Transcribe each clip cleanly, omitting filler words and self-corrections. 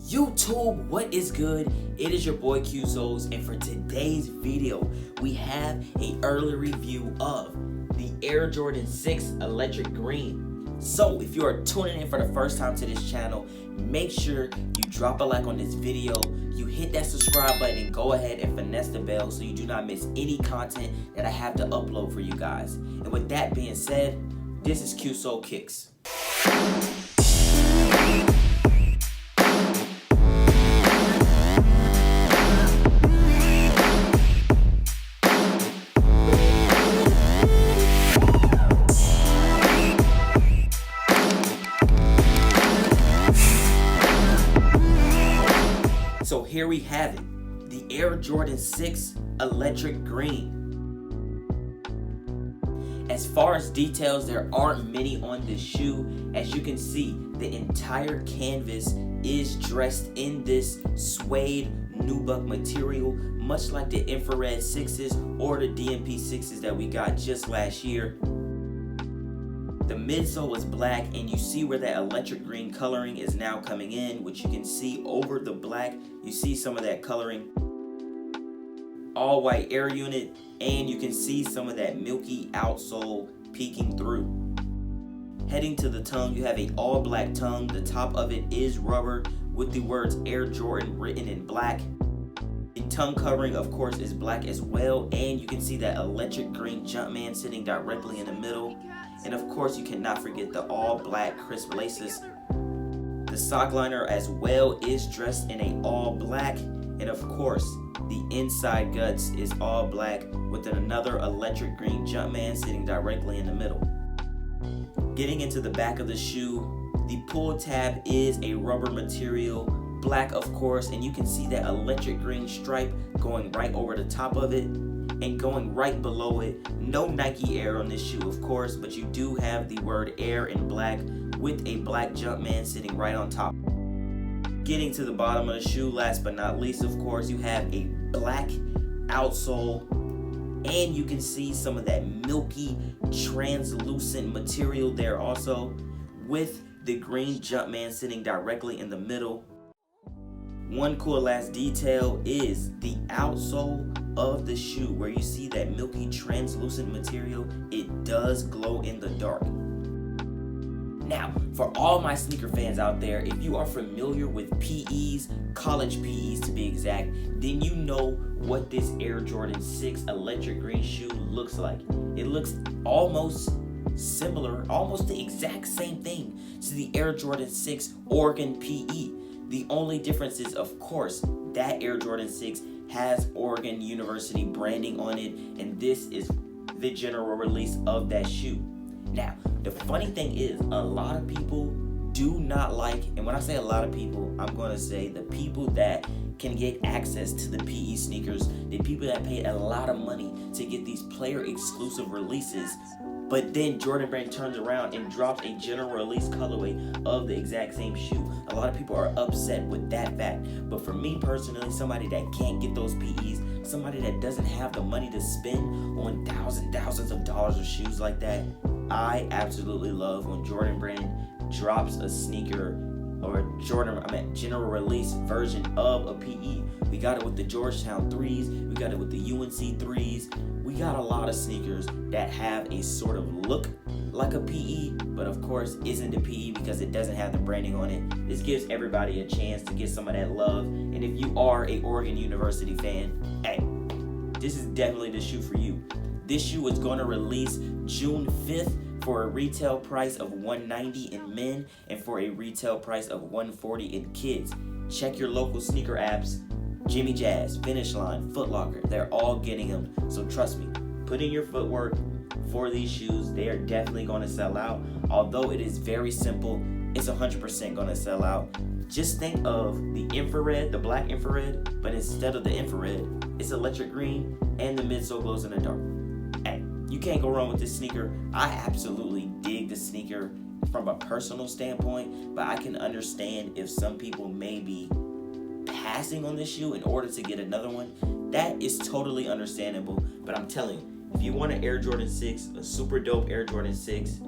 YouTube, what is good? It is your boy Outsole, and for today's video, we have an early review of the Air Jordan 6 Electric Green. So if you are tuning in for the first time to this channel, make sure you drop a like on this video, you hit that subscribe button, and go ahead and finesse the bell so you do not miss any content that I have to upload for you guys. And with that being said, this is Outsole Kicks. So here we have it, the Air Jordan 6 Electric Green. As far as details, there aren't many on this shoe. As you can see, the entire canvas is dressed in this suede nubuck material, much like the infrared 6s or the DMP 6s that we got just last year. The midsole is black, and you see where that electric green coloring is now coming in, which you can see over the black. You see some of that coloring. All white air unit, and you can see some of that milky outsole peeking through. Heading to the tongue, you have an all black tongue. The top of it is rubber with the words Air Jordan written in black. The tongue covering, of course, is black as well, and you can see that electric green Jumpman sitting directly in the middle. And of course, you cannot forget the all black crisp laces. The sock liner as well is dressed in a all black, and of course, the inside guts is all black with another electric green Jumpman sitting directly in the middle. Getting into the back of the shoe, the pull tab is a rubber material, black of course, and you can see that electric green stripe going right over the top of it. And going right below it, no Nike Air on this shoe of course, but you do have the word Air in black with a black Jumpman sitting right on top. Getting to the bottom of the shoe, last but not least, of course, you have a black outsole, and you can see some of that milky translucent material there also, with the green Jumpman sitting directly in the middle. One cool last detail is the outsole of the shoe, where you see that milky translucent material. It does glow in the dark. Now, for all my sneaker fans out there, if you are familiar with PEs, college PEs to be exact, then you know what this Air Jordan 6 Electric Green shoe looks like. It looks almost similar, almost the exact same thing to the Air Jordan 6 Oregon PE. The only difference is, of course, that Air Jordan 6 has Oregon University branding on it, and this is the general release of that shoe. Now, the funny thing is, a lot of people do not like, and when I say a lot of people, I'm going to say the people that can get access to the PE sneakers, the people that pay a lot of money to get these player exclusive releases. But then Jordan Brand turns around and drops a general release colorway of the exact same shoe. A lot of people are upset with that fact. But for me personally, somebody that can't get those PEs, somebody that doesn't have the money to spend on thousands of dollars of shoes like that, I absolutely love when Jordan Brand drops a sneaker or general release version of a PE. We got it with the Georgetown 3s, we got it with the UNC 3s. We got a lot of sneakers that have a sort of look like a PE, but of course isn't a PE because it doesn't have the branding on it. This gives everybody a chance to get some of that love. And if you are a Oregon University fan, hey, this is definitely the shoe for you. This shoe is going to release June 5th for a retail price of $190 in men and for a retail price of $140 in kids. Check your local sneaker apps. Jimmy Jazz, Finish Line, Foot Locker, they're all getting them. So trust me, put in your footwork for these shoes. They are definitely going to sell out. Although it is very simple, it's 100% going to sell out. Just think of the infrared, the black infrared, but instead of the infrared, it's electric green and the midsole glows in the dark. Hey, you can't go wrong with this sneaker. I absolutely dig the sneaker from a personal standpoint, but I can understand if some people may be passing on this shoe in order to get another one. That is totally understandable, but I'm telling you, if you want an Air Jordan 6, a super dope Air Jordan 6,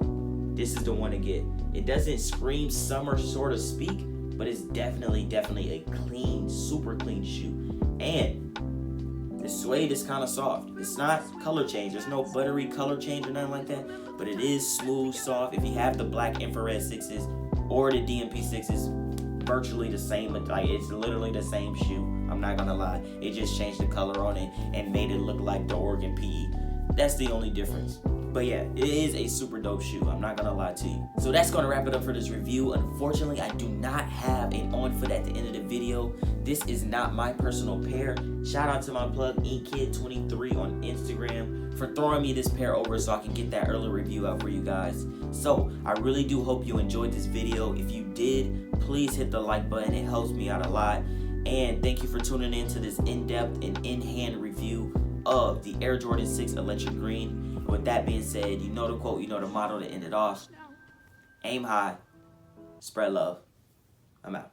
this is the one to get. It doesn't scream summer, so to speak, but it's definitely a clean, super clean shoe. And the suede is kind of soft. It's not color change. There's no buttery color change or nothing like that, but it is smooth, soft. If you have the black infrared 6s or the DMP 6s, virtually the same. Like, it's literally the same shoe. I'm not gonna lie. It just changed the color on it and made it look like the Oregon PE. That's the only difference. But yeah, it is a super dope shoe. I'm not gonna lie to you. So that's gonna wrap it up for this review. Unfortunately, I do not have an on foot at the end of the video. This is not my personal pair. Shout out to my plug, EKid23 on Instagram, for throwing me this pair over so I can get that early review out for you guys. So I really do hope you enjoyed this video. If you did, please hit the like button. It helps me out a lot. And thank you for tuning in to this in-depth and in-hand review of the Air Jordan 6 Electric Green. With that being said, you know the quote, you know the motto to end it off. Aim high, spread love. I'm out.